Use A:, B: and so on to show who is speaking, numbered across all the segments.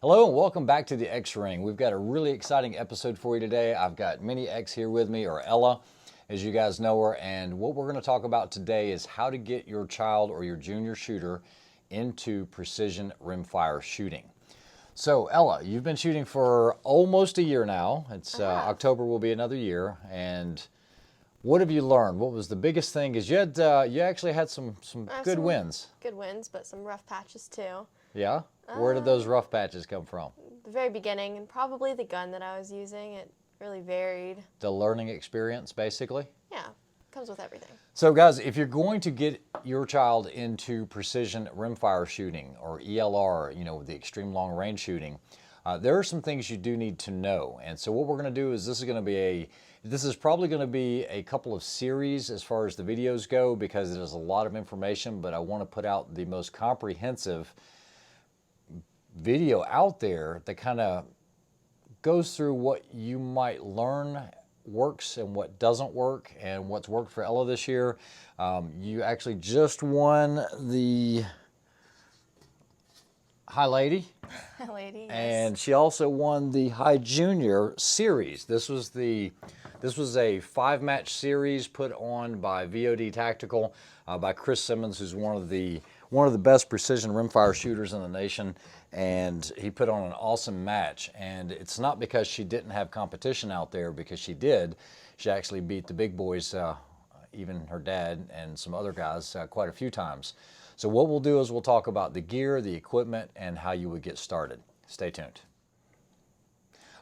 A: Hello and welcome back to the X-Ring. We've got a really exciting episode for you today. I've got Mini X here with me, or Ella, as you guys know her, and what we're going to talk about today is how to get your child or your junior shooter into precision rimfire shooting. So Ella, you've been shooting for almost a year now. It's October will be another year, and what have you learned? What was the biggest thing? Is you actually had some good wins.
B: Good wins, but some rough patches too.
A: Yeah? Where did those rough patches come from?
B: The very beginning, and probably the gun that I was using. It really varied. The
A: learning experience, basically?
B: Yeah, comes with everything.
A: So guys, if you're going to get your child into precision rimfire shooting, or ELR, you know, the extreme long range shooting, there are some things you do need to know. And so what we're going to do is this is probably going to be a couple of series as far as the videos go, because it is a lot of information, but I want to put out the most comprehensive video out there that kind of goes through what you might learn works and what doesn't work and what's worked for Ella this year. You actually just won the High Lady.
B: High Lady, yes.
A: And she also won the High Junior series. This was a 5-match series put on by VOD Tactical by Chris Simmons, who's one of the best precision rimfire shooters in the nation, and he put on an awesome match. And it's not because she didn't have competition out there, because she did. She actually beat the big boys, even her dad and some other guys, quite a few times. So what we'll do is we'll talk about the gear, the equipment, and how you would get started. Stay tuned.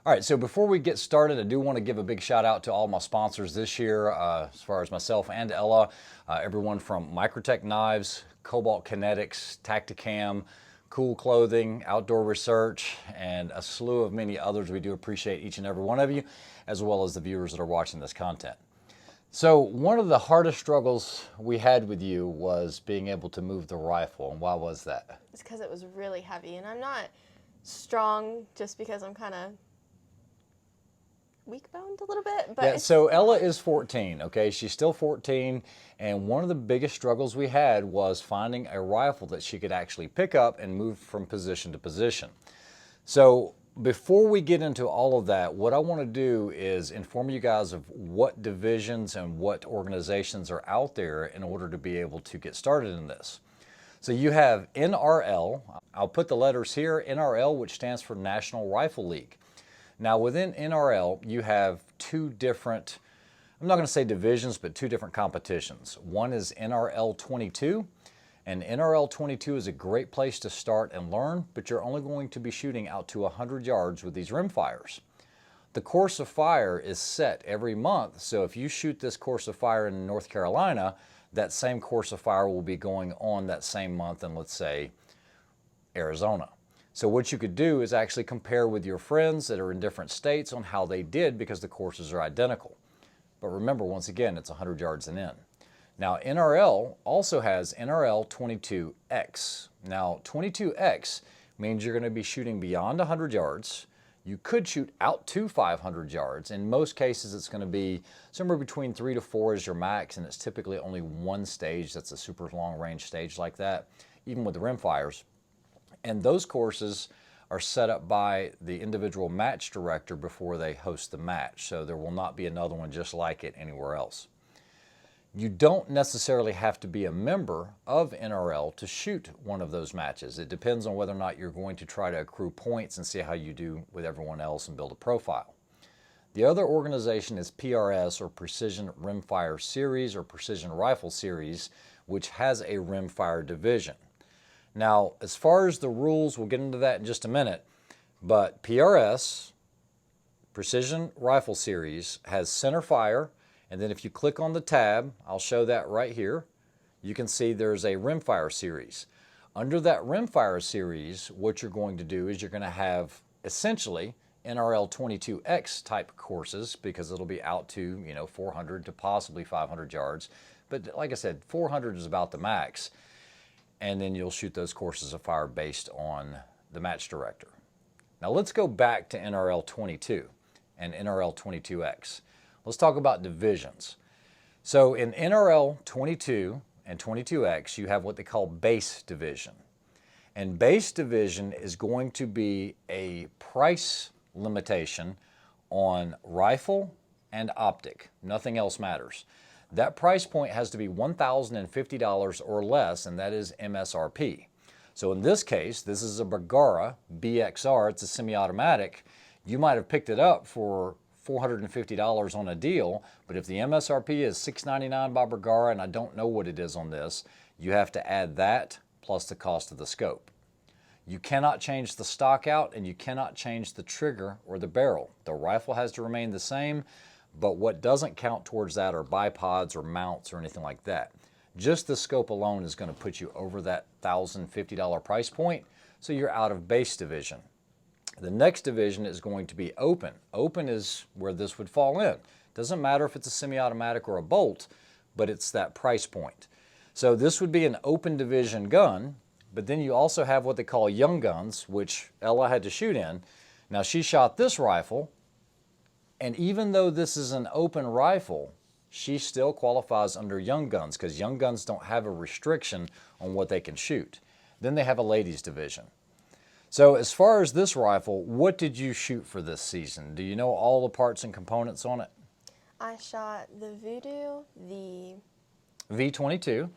A: All right, so before we get started, I do want to give a big shout out to all my sponsors this year, as far as myself and Ella, everyone from Microtech Knives, Cobalt Kinetics, Tacticam, Cool Clothing, Outdoor Research, and a slew of many others. We do appreciate each and every one of you, as well as the viewers that are watching this content. So one of the hardest struggles we had with you was being able to move the rifle, and why was that?
B: It's because it was really heavy, and I'm not strong just because I'm kind of weak-boned a little bit. But
A: yeah, so Ella is 14, okay? She's still 14, and one of the biggest struggles we had was finding a rifle that she could actually pick up and move from position to position. So before we get into all of that, what I want to do is inform you guys of what divisions and what organizations are out there in order to be able to get started in this. So you have NRL. I'll put the letters here, NRL, which stands for National Rifle League. Now within NRL, you have two different, I'm not going to say divisions, but two different competitions. One is NRL 22, and NRL 22 is a great place to start and learn, but you're only going to be shooting out to 100 yards with these rimfires. The course of fire is set every month, so if you shoot this course of fire in North Carolina, that same course of fire will be going on that same month in, let's say, Arizona. So what you could do is actually compare with your friends that are in different states on how they did, because the courses are identical. But remember, once again, it's 100 yards and in. Now NRL also has NRL 22X. Now 22X means you're going to be shooting beyond 100 yards. You could shoot out to 500 yards. In most cases, it's going to be somewhere between 3 to 4 is your max, and it's typically only one stage that's a super long range stage like that, even with the rimfires. And those courses are set up by the individual match director before they host the match. So there will not be another one just like it anywhere else. You don't necessarily have to be a member of NRL to shoot one of those matches. It depends on whether or not you're going to try to accrue points and see how you do with everyone else and build a profile. The other organization is PRS, or Precision Rimfire Series, or Precision Rifle Series, which has a rimfire division. Now, as far as the rules, we'll get into that in just a minute, but PRS, Precision Rifle Series, has center fire, and then if you click on the tab, I'll show that right here, you can see there's a rimfire series. Under that rimfire series, what you're going to do is you're going to have essentially NRL 22X type courses, because it'll be out to, 400 to possibly 500 yards. But like I said, 400 is about the max. And then you'll shoot those courses of fire based on the match director. Now let's go back to NRL 22 and NRL 22X. Let's talk about divisions. So in NRL 22 and 22X, you have what they call base division. And base division is going to be a price limitation on rifle and optic. Nothing else matters. That price point has to be $1,050 or less, and that is MSRP. So in this case, this is a Bergara BXR. It's a semi-automatic. You might have picked it up for $450 on a deal, but if the MSRP is $699 by Bergara, and I don't know what it is on this, you have to add that plus the cost of the scope. You cannot change the stock out, and you cannot change the trigger or the barrel. The rifle has to remain the same, but what doesn't count towards that are bipods or mounts or anything like that. Just the scope alone is going to put you over that $1,050 price point, so you're out of base division. The next division is going to be open. Open is where this would fall in. Doesn't matter if it's a semi-automatic or a bolt, but it's that price point. So this would be an open division gun, but then you also have what they call young guns, which Ella had to shoot in. Now she shot this rifle, and even though this is an open rifle, she still qualifies under young guns because young guns don't have a restriction on what they can shoot. Then they have a ladies division. So as far as this rifle, what did you shoot for this season? Do you know all the parts and components on it?
B: I shot the Voodoo, the
A: V22.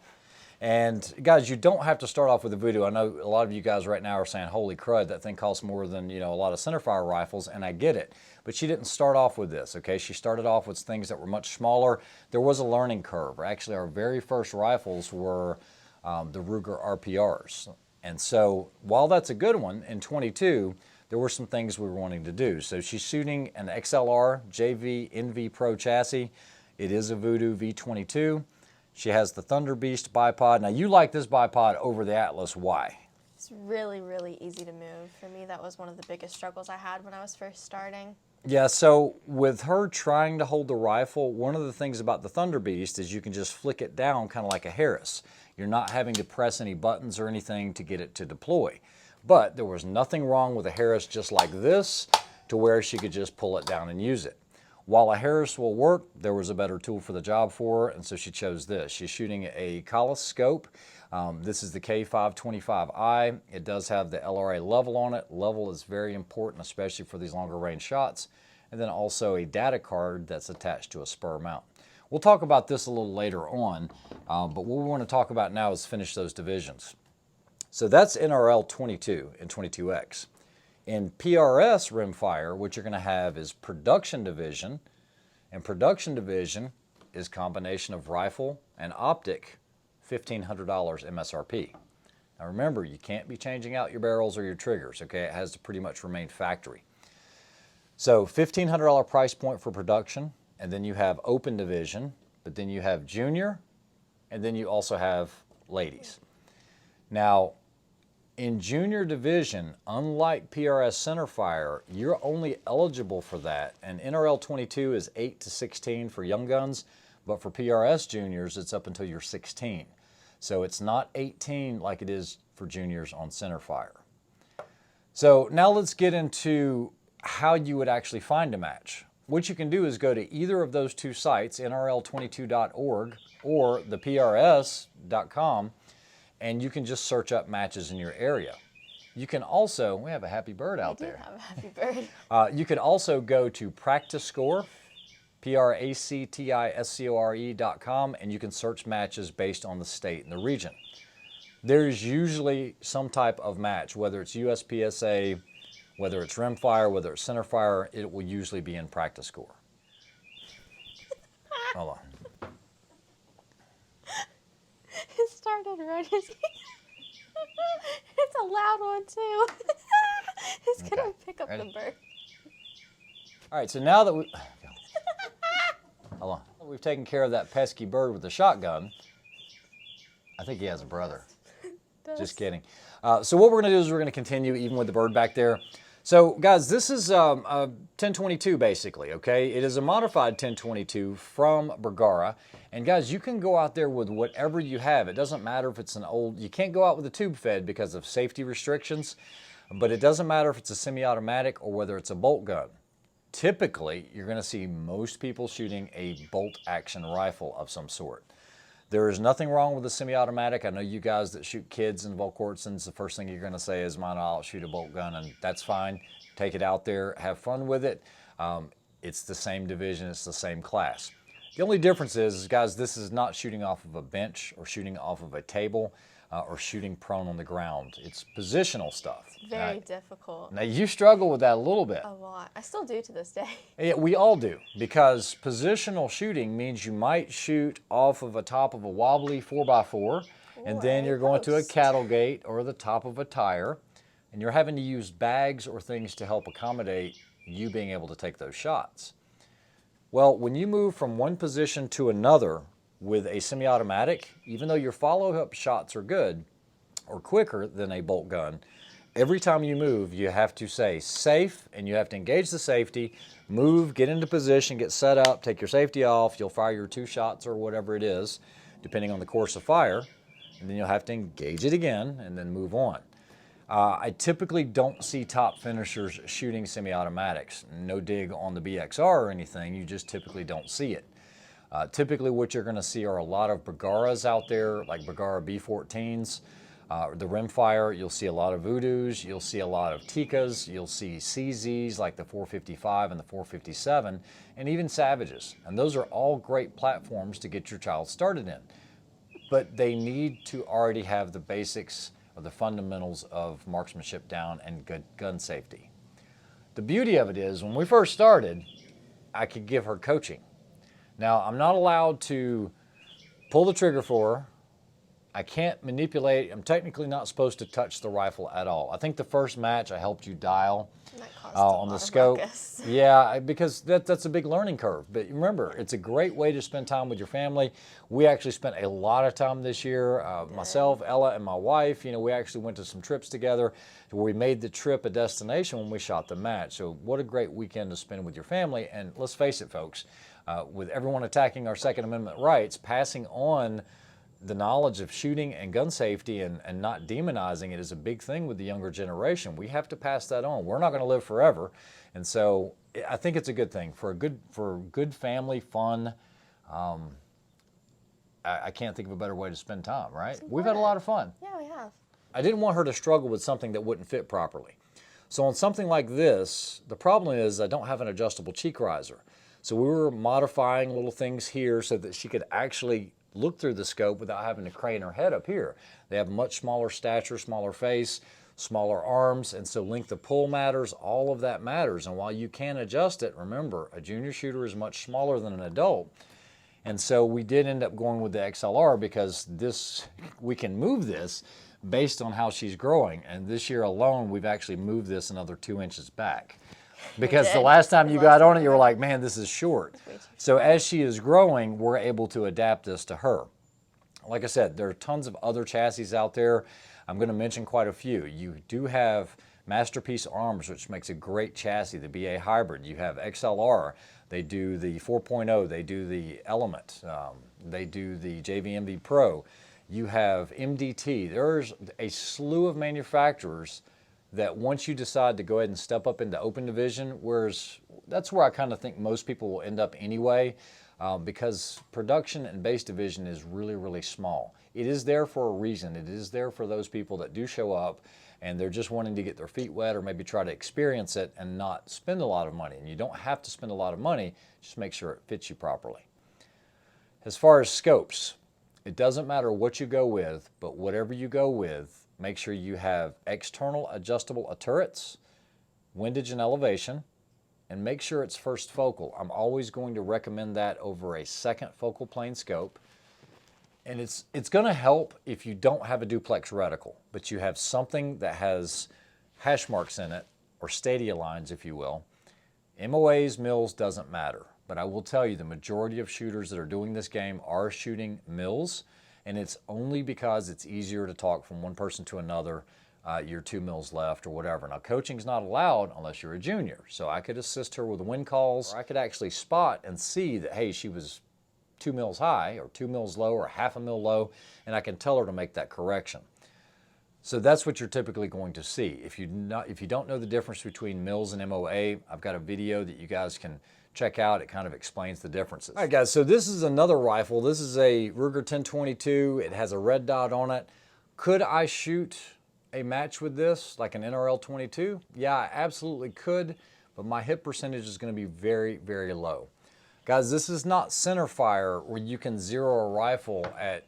A: And guys, you don't have to start off with the Voodoo. I know a lot of you guys right now are saying, holy crud, that thing costs more than, a lot of centerfire rifles, and I get it. But she didn't start off with this, okay? She started off with things that were much smaller. There was a learning curve. Actually, our very first rifles were the Ruger RPRs. And so while that's a good one, in 22, there were some things we were wanting to do. So she's shooting an XLR JV NV Pro chassis. It is a Voodoo V22. She has the Thunder Beast bipod. Now you like this bipod over the Atlas. Why?
B: It's really, really easy to move. For me, that was one of the biggest struggles I had when I was first starting.
A: Yeah, so with her trying to hold the rifle, one of the things about the Thunder Beast is you can just flick it down kind of like a Harris. You're not having to press any buttons or anything to get it to deploy. But there was nothing wrong with a Harris just like this to where she could just pull it down and use it. While a Harris will work, there was a better tool for the job for her, and so she chose this. She's shooting a Collis scope. This is the K525i. It does have the LRA level on it. Level is very important, especially for these longer range shots. And then also a data card that's attached to a spur mount. We'll talk about this a little later on, but what we want to talk about now is finish those divisions. So that's NRL 22 and 22X. In PRS rimfire, what you're going to have is production division, and production division is combination of rifle and optic, $1,500 MSRP. Now remember, you can't be changing out your barrels or your triggers, okay? It has to pretty much remain factory. So $1,500 price point for production, and then you have open division, but then you have junior, and then you also have ladies. Now, in junior division, unlike PRS centerfire, you're only eligible for that, and NRL 22 is 8 to 16 for young guns, but for PRS juniors, it's up until you're 16. So it's not 18 like it is for juniors on centerfire. So now let's get into how you would actually find a match. What you can do is go to either of those two sites, nrl22.org or theprs.com, and you can just search up matches in your area. You can also, we have a happy bird out there.
B: We do have a happy bird.
A: You can also go to Practice Score, practiscore.com, and you can search matches based on the state and the region. There's usually some type of match, whether it's USPSA, whether it's rimfire, whether it's centerfire, it will usually be in Practice Score. Hold on.
B: It started right as it's a loud one too. It's
A: Okay.
B: gonna pick up
A: Ready?
B: the bird.
A: All right, so now that hold on, we've taken care of that pesky bird with the shotgun. I think he has a brother. Just kidding. So what we're gonna do is we're gonna continue even with the bird back there. So guys, this is a 1022 basically, okay? It is a modified 1022 from Bergara. And guys, you can go out there with whatever you have. It doesn't matter if it's an old, you can't go out with a tube fed because of safety restrictions, but it doesn't matter if it's a semi-automatic or whether it's a bolt gun. Typically, you're gonna see most people shooting a bolt action rifle of some sort. There is nothing wrong with a semi-automatic. I know you guys that shoot kids in Volquartsens, the first thing you're going to say is, mine, I'll shoot a bolt gun, and that's fine. Take it out there, have fun with it. It's the same division, it's the same class. The only difference is, guys, this is not shooting off of a bench or shooting off of a table or shooting prone on the ground. It's positional stuff.
B: It's very difficult.
A: Now, you struggle with that a little bit.
B: A lot. I still do to this day.
A: Yeah, we all do, because positional shooting means you might shoot off of a top of a wobbly 4x4, and then you're going to a cattle gate or the top of a tire, and you're having to use bags or things to help accommodate you being able to take those shots. Well, when you move from one position to another with a semi-automatic, even though your follow-up shots are good or quicker than a bolt gun, every time you move, you have to say safe, and you have to engage the safety, move, get into position, get set up, take your safety off, you'll fire your 2 shots or whatever it is, depending on the course of fire, and then you'll have to engage it again and then move on. I typically don't see top finishers shooting semi-automatics. No dig on the BXR or anything, you just typically don't see it. Typically what you're going to see are a lot of Bergaras out there, like Bergara B14s. The rimfire, you'll see a lot of Voodoos, you'll see a lot of Tikas, you'll see CZs like the 455 and the 457, and even Savages. And those are all great platforms to get your child started in. But they need to already have the basics or the fundamentals of marksmanship down and good gun safety. The beauty of it is, when we first started, I could give her coaching. Now, I'm not allowed to pull the trigger for her. I can't manipulate. I'm technically not supposed to touch the rifle at all. I think the first match I helped you dial on the scope. Yeah, because that's a big learning curve. But remember, it's a great way to spend time with your family. We actually spent a lot of time this year. Myself, Ella, and my wife, we actually went to some trips together where we made the trip a destination when we shot the match. So what a great weekend to spend with your family. And let's face it, folks, with everyone attacking our Second Amendment rights, passing on the knowledge of shooting and gun safety and not demonizing it is a big thing with the younger generation. We have to pass that on. We're not going to live forever. And so I think it's a good thing for good family fun. I can't think of a better way to spend time, right? We've had a lot of fun.
B: Yeah, we have.
A: I didn't want her to struggle with something that wouldn't fit properly. So on something like this, the problem is I don't have an adjustable cheek riser. So we were modifying little things here so that she could actually look through the scope without having to crane her head up here. They have much smaller stature, smaller face, smaller arms, and so length of pull matters, all of that matters. And while you can adjust it, remember, a junior shooter is much smaller than an adult. And so we did end up going with the XLR because we can move this based on how she's growing. And this year alone, we've actually moved this another 2 inches back. Because the last time you got on it, you were like, man, this is short. So as she is growing, we're able to adapt this to her. Like I said, there are tons of other chassis out there. I'm going to mention quite a few. You do have Masterpiece Arms, which makes a great chassis, the BA Hybrid. You have XLR. They do the 4.0. They do the Element. They do the JVMV Pro. You have MDT. There's a slew of manufacturers that once you decide to go ahead and step up into open division, that's where I kind of think most people will end up anyway, because production and base division is really, really small. It is there for a reason. It is there for those people that do show up and they're just wanting to get their feet wet or maybe try to experience it and not spend a lot of money. And you don't have to spend a lot of money, just make sure it fits you properly. As far as scopes, it doesn't matter what you go with, but whatever you go with, make sure you have external adjustable turrets, windage and elevation, and make sure it's first focal. I'm always going to recommend that over a second focal plane scope. And it's going to help if you don't have a duplex reticle, but you have something that has hash marks in it, or stadia lines, if you will. MOAs, mils, doesn't matter. But I will tell you, the majority of shooters that are doing this game are shooting mils. And it's only because it's easier to talk from one person to another, you're 2 mils left or whatever. Now, coaching's not allowed unless you're a junior. So I could assist her with wind calls, or I could actually spot and see that, hey, she was 2 mils high or 2 mils low or half a mil low, and I can tell her to make that correction. So that's what you're typically going to see. If you don't know the difference between mils and MOA, I've got a video that you guys can check out. It kind of explains the differences. All right, guys, so this is another rifle. This is a Ruger 1022. It has a red dot on it. Could I shoot a match with this, like an NRL 22? Yeah, I absolutely could, but my hit percentage is going to be very, very low. Guys, this is not center fire where you can zero a rifle at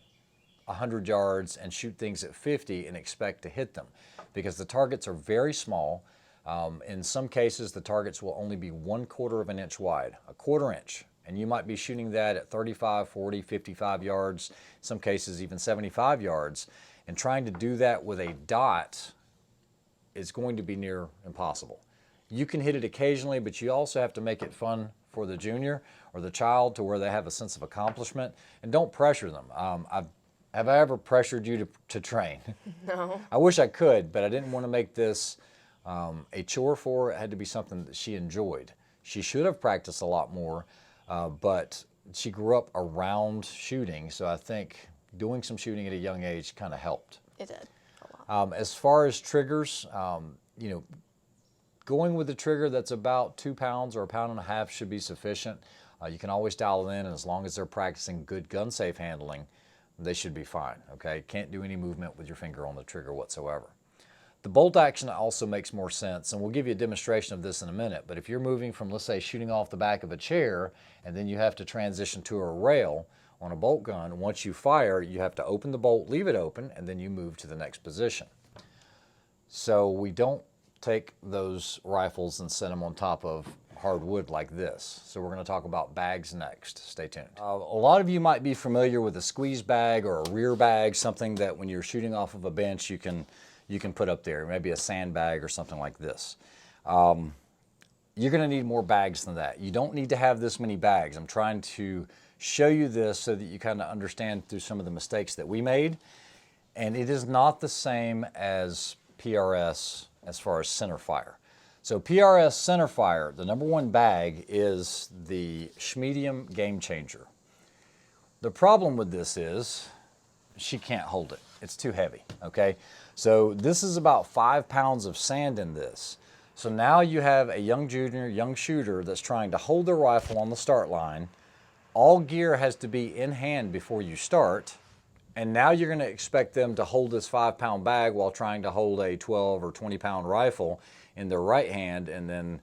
A: 100 yards and shoot things at 50 and expect to hit them, because the targets are very small. In some cases, the targets will only be 1/4 of an inch wide, a 1/4 inch. And you might be shooting that at 35, 40, 55 yards, in some cases even 75 yards. And trying to do that with a dot is going to be near impossible. You can hit it occasionally, but you also have to make it fun for the junior or the child to where they have a sense of accomplishment. And don't pressure them. Have I ever pressured you to train?
B: No.
A: I wish I could, but I didn't want to make this a chore for her. It had to be something that she enjoyed. She should have practiced a lot more, but she grew up around shooting, so I think doing some shooting at a young age kind of helped.
B: It did a lot.
A: As far as triggers, you know, going with a trigger that's about 2 pounds or 1.5 pounds should be sufficient. You can always dial it in, and as long as they're practicing good gun safe handling, they should be fine, okay? Can't do any movement with your finger on the trigger whatsoever. The bolt action also makes more sense, and we'll give you a demonstration of this in a minute, but if you're moving from, let's say, shooting off the back of a chair, and then you have to transition to a rail on a bolt gun, once you fire, you have to open the bolt, leave it open, and then you move to the next position. So we don't take those rifles and set them on top of hardwood like this. So we're going to talk about bags next. Stay tuned. A lot of you might be familiar with a squeeze bag or a rear bag, something that when you're shooting off of a bench you can put up there, maybe a sandbag or something like this. You're going to need more bags than that. You don't need to have this many bags. I'm trying to show you this so that you kind of understand through some of the mistakes that we made. And it is not the same as PRS as far as center fire. So PRS center fire, the #1 bag is the Schmedium Game Changer. The problem with this is she can't hold it. It's too heavy, okay? So this is about 5 pounds of sand in this. So now you have a young junior, young shooter that's trying to hold their rifle on the start line. All gear has to be in hand before you start. And now you're going to expect them to hold this 5-pound bag while trying to hold a 12 or 20-pound rifle in their right hand, and then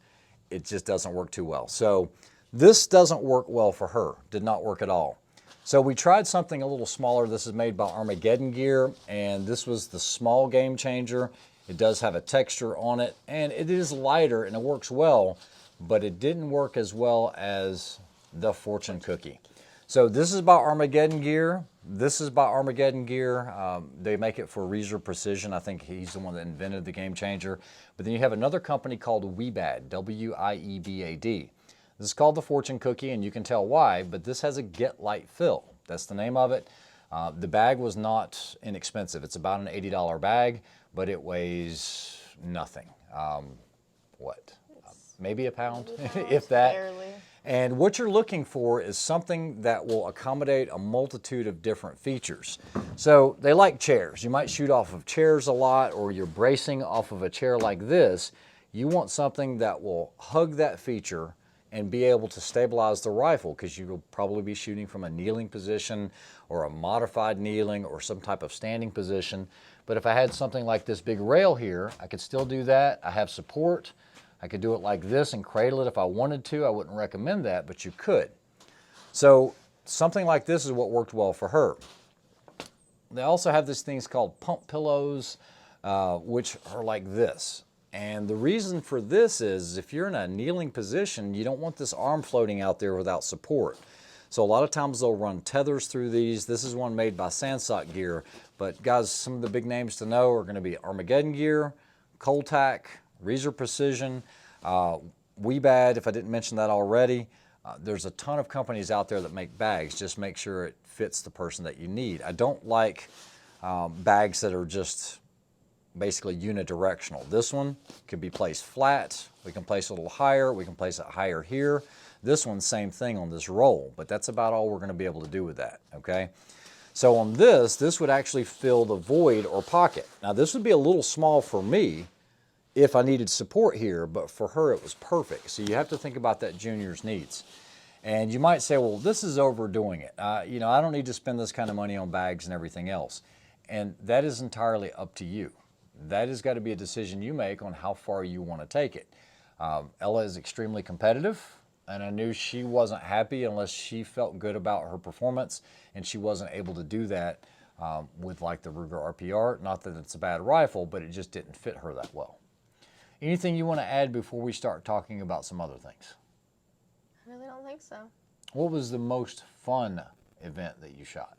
A: it just doesn't work too well. So this doesn't work well for her. Did not work at all. So we tried something a little smaller. This is made by Armageddon Gear, and this was the small Game Changer. It does have a texture on it, and it is lighter, and it works well, but it didn't work as well as the Fortune Cookie. So this is by Armageddon Gear. This is by Armageddon Gear. They make it for Reeser Precision. I think he's the one that invented the Game Changer. But then you have another company called Wiebad, W-I-E-B-A-D. This is called the Fortune Cookie, and you can tell why, but this has a Get Light fill. That's the name of it. The bag was not inexpensive. It's about an $80 bag, but it weighs nothing. Maybe a pound, if that.
B: Barely.
A: And what you're looking for is something that will accommodate a multitude of different features. So they like chairs. You might shoot off of chairs a lot, or you're bracing off of a chair like this. You want something that will hug that feature and be able to stabilize the rifle, because you will probably be shooting from a kneeling position or a modified kneeling or some type of standing position. But if I had something like this big rail here, I could still do that. I have support. I could do it like this and cradle it if I wanted to. I wouldn't recommend that, but you could. So something like this is what worked well for her. They also have these things called pump pillows, which are like this. And the reason for this is if you're in a kneeling position, you don't want this arm floating out there without support. So a lot of times they'll run tethers through these. This is one made by Sandsock Gear. But guys, some of the big names to know are going to be Armageddon Gear, Coltac, Reeser Precision, Wiebad, if I didn't mention that already. There's a ton of companies out there that make bags. Just make sure it fits the person that you need. I don't like bags that are just basically unidirectional. This one could be placed flat. We can place it a little higher. We can place it higher here. This one, same thing on this roll, but that's about all we're going to be able to do with that, okay? So on this would actually fill the void or pocket. Now this would be a little small for me if I needed support here, but for her it was perfect. So you have to think about that junior's needs. And you might say, well, this is overdoing it. You know, I don't need to spend this kind of money on bags and everything else. And that is entirely up to you. That has got to be a decision you make on how far you want to take it. Ella is extremely competitive, and I knew she wasn't happy unless she felt good about her performance, and she wasn't able to do that with like the Ruger RPR. Not that it's a bad rifle, but it just didn't fit her that well. Anything you want to add before we start talking about some other things?
B: I really don't think so.
A: What was the most fun event that you shot?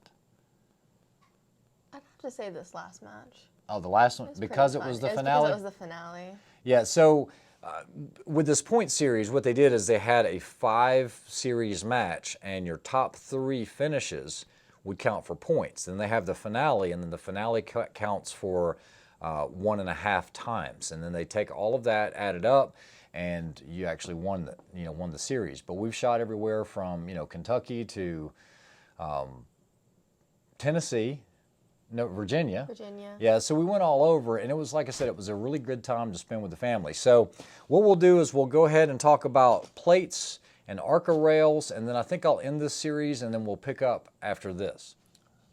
B: I'd have to say this last match.
A: Oh, the last one, because it was the finale?
B: Because it was the finale.
A: Yeah, so with this point series, what they did is they had a 5-series match, and your top 3 finishes would count for points. Then they have the finale, and then the finale counts for 1.5 times. And then they take all of that, add it up, and you actually won the series. But we've shot everywhere from Kentucky to Tennessee. No, Virginia.
B: Virginia.
A: Yeah, so we went all over, and it was, like I said, it was a really good time to spend with the family. So what we'll do is we'll go ahead and talk about plates and ARCA rails, and then I think I'll end this series, and then we'll pick up after this.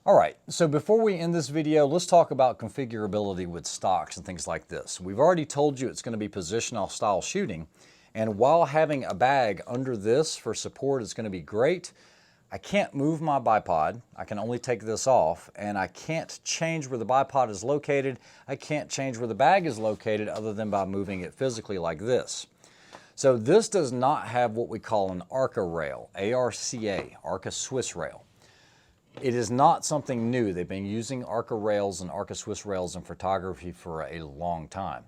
A: All right, so before we end this video, let's talk about configurability with stocks and things like this. We've already told you it's going to be positional style shooting, and while having a bag under this for support is going to be great, I can't move my bipod. I can only take this off, and I can't change where the bipod is located. I can't change where the bag is located other than by moving it physically like this. So this does not have what we call an ARCA rail, A-R-C-A, ARCA Swiss rail. It is not something new. They've been using ARCA rails and ARCA Swiss rails in photography for a long time.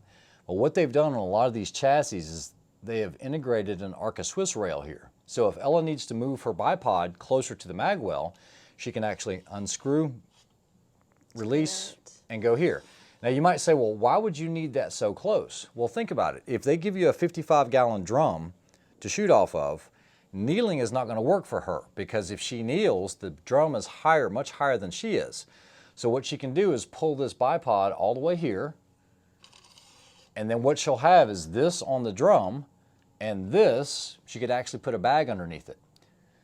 A: But what they've done on a lot of these chassis is they have integrated an ARCA Swiss rail here. So if Ella needs to move her bipod closer to the mag well, she can actually unscrew, release, and go here. Now you might say, well, why would you need that so close? Well, think about it. If they give you a 55-gallon drum to shoot off of, kneeling is not going to work for her, because if she kneels, the drum is higher, much higher than she is. So what she can do is pull this bipod all the way here, and then what she'll have is this on the drum, and this, she could actually put a bag underneath it.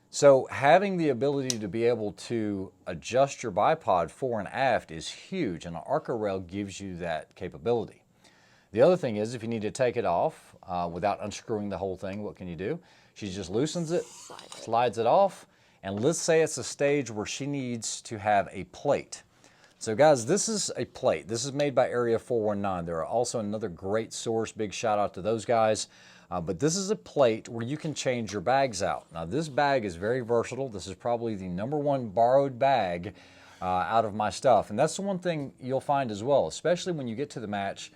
A: So having the ability to be able to adjust your bipod fore and aft is huge, and an ARCA rail gives you that capability. The other thing is, if you need to take it off without unscrewing the whole thing, what can you do? She just loosens it, slides it off, and let's say it's a stage where she needs to have a plate. So guys, this is a plate. This is made by Area 419. They're also another great source. Big shout out to those guys. But this is a plate where you can change your bags out. Now this bag is very versatile. This is probably the #1 borrowed bag out of my stuff. And that's the one thing you'll find as well, especially when you get to the match.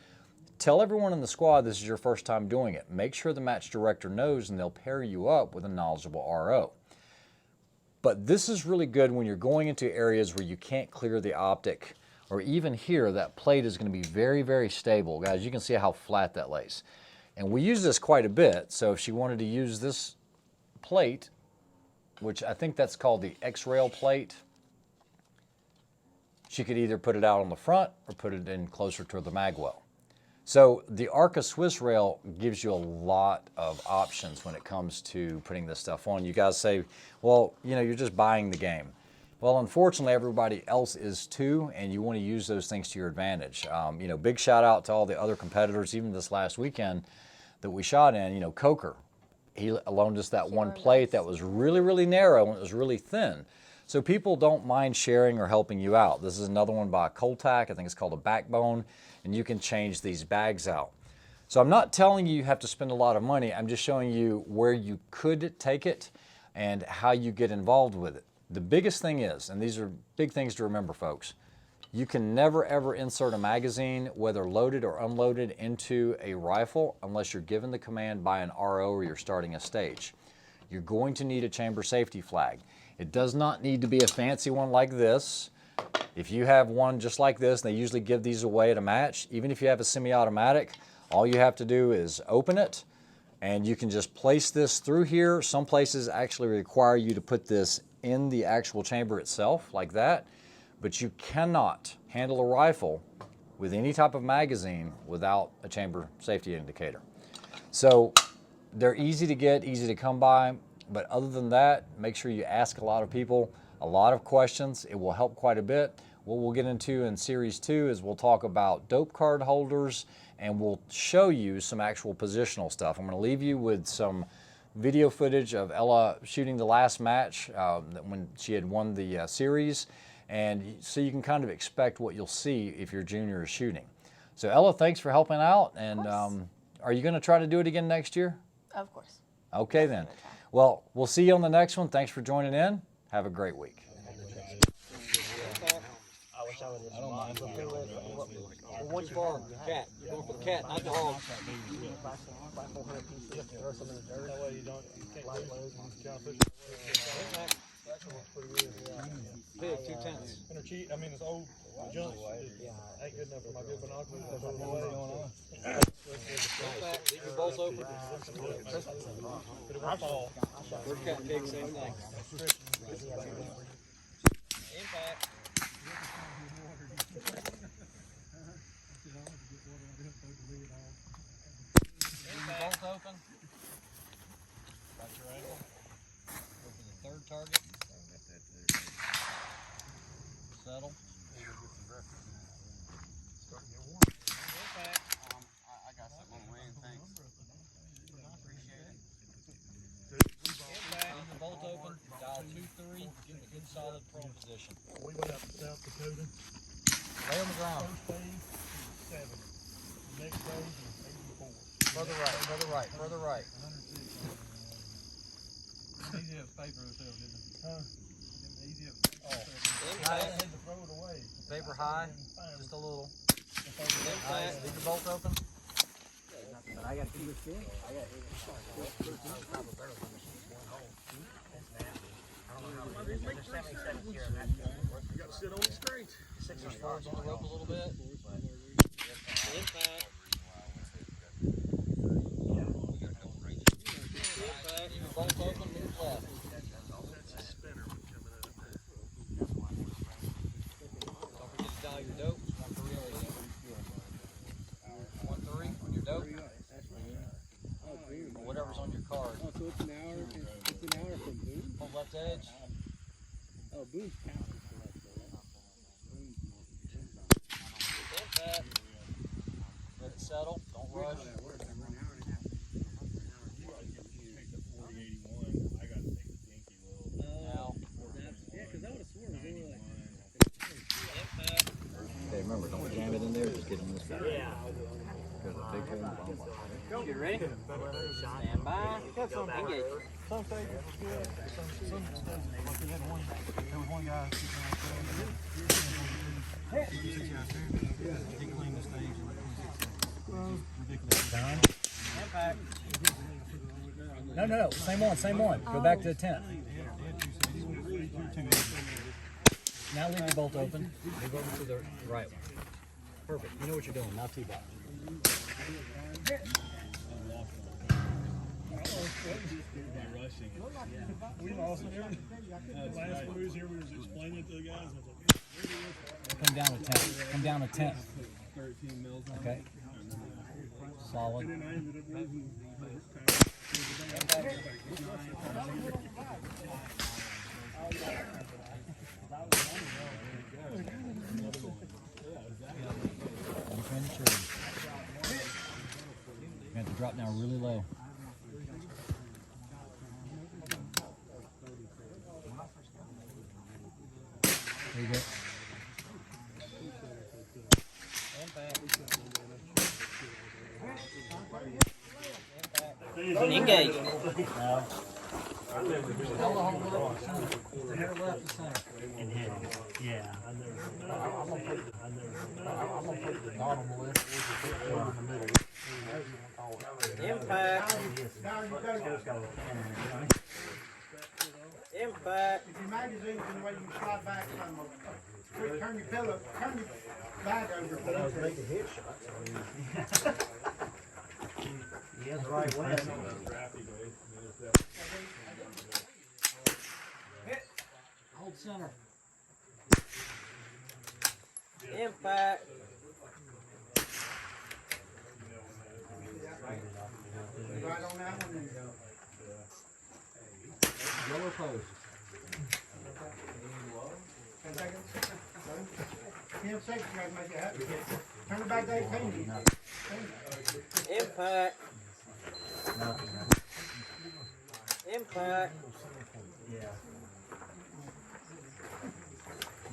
A: Tell everyone in the squad this is your first time doing it. Make sure the match director knows, and they'll pair you up with a knowledgeable RO. But this is really good when you're going into areas where you can't clear the optic, or even here, that plate is going to be very, very stable. Guys, you can see how flat that lays. And we use this quite a bit, so if she wanted to use this plate, which I think that's called the X-rail plate, she could either put it out on the front or put it in closer to the mag well. So the ARCA Swiss rail gives you a lot of options when it comes to putting this stuff on. You guys say, well, you're just buying the game. Well, unfortunately, everybody else is too, and you want to use those things to your advantage. Big shout out to all the other competitors, even this last weekend that we shot in. Coker, he loaned us that one plate that was really, really narrow, and it was really thin. So people don't mind sharing or helping you out. This is another one by Coltac. I think it's called a Backbone, and you can change these bags out. So I'm not telling you have to spend a lot of money. I'm just showing you where you could take it and how you get involved with it. The biggest thing is, and these are big things to remember, folks, you can never ever insert a magazine, whether loaded or unloaded, into a rifle unless you're given the command by an RO or you're starting a stage. You're going to need a chamber safety flag. It does not need to be a fancy one like this. If you have one just like this, they usually give these away at a match. Even if you have a semi-automatic, all you have to do is open it, and you can just place this through here. Some places actually require you to put this in the actual chamber itself, like that. but you cannot handle a rifle with any type of magazine without a chamber safety indicator. So they're easy to get, easy to come by, but other than that, make sure you ask a lot of people a lot of questions. It will help quite a bit. What we'll get into in Series 2 is we'll talk about dope card holders, and we'll show you some actual positional stuff. I'm going to leave you with some video footage of Ella shooting the last match when she had won the series, and so you can kind of expect what you'll see if your junior is shooting. So Ella, thanks for helping out, and are you going to try to do it again next year?
B: Of course.
A: Okay then. Well, we'll see you on the next one. Thanks for joining in. Have a great week.
C: I don't mind. Once you're for cat, you're going for the cat, not the hog. That way you don't light loads and try to push it. Big, 2 tenths. And they're cheap. I mean, it's old junk. Ain't good enough for my good binoculars. That's what's going on. Leave your bolts open. But it won't fall. We're cat and pig, same thing. Impact. Bolt open. Got your angle. Go for the third target. Settle. Impact. I got something on the way, thanks. Appreciate it. Impact. Leave the bolt open. Dial 2-3. Get in a good solid prone position. We went up to South Dakota. Lay on the ground. First phase is 7. The next phase is 84. Further right, further right, further right. Easy up paper yourself, didn't it? Huh? Easy up paper. I had to throw it away. Paper high, just a little. Leave your bolt open. I got to keep it still. I got you got to sit on it straight. 6 inch forwards on the rope a little bit. Impact. Bolt open, move left. That's a spinner coming up. Don't forget to dial your dope. 1-3 on 1-3 on your dope. Or whatever's on your card.
D: Oh, so it's an hour. It's an hour from Boone.
A: Hold left edge.
D: Oh, Boone's counting.
A: Impact. Let it settle. Don't rush. Remember, don't jam it in there, just get in this guy. Yeah.
C: You ready? Stand by. Engage.
E: Some stages was good. Some stages, like we had one, there was one guy sitting out there. He cleaned the stage in like 26 seconds. Ridiculous.
C: Impact.
A: No, same one. Go back to the 10th. Now leave your bolt open. Move over to the right one. Perfect. You know what you're doing. Now T-box.
E: We lost it. Last one we was here, we was explaining it to the guys.
A: Come down to 10th. Come down to 10th.
E: 13 mils.
A: Okay. Solid.
E: And then I ended up losing.
A: You have to drop down really low. There you go.
C: Engage.
E: Yeah.
C: Impact. Impact.
D: If your magazine's in the way you slide back from turn your pillow, turn your bag over. I was making headshots. He has the right way.
A: Hold center.
C: Impact.
D: Right on that one. And,
A: Yellow post.
D: 10 seconds. 10 seconds, you gotta make it happen. Turn it back to 18.
C: Impact. Impact.
E: Yeah.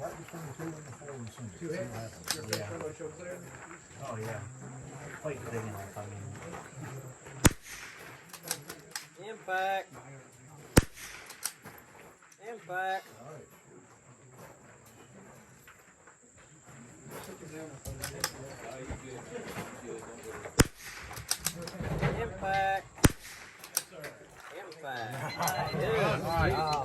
E: Right between the 2 and the 4 and some.
D: Two hits. Your
E: Yeah.
D: first row show clear.
E: Oh, yeah. Plate digging off, I mean.
C: Impact. Impact. Impact. Impact. Good.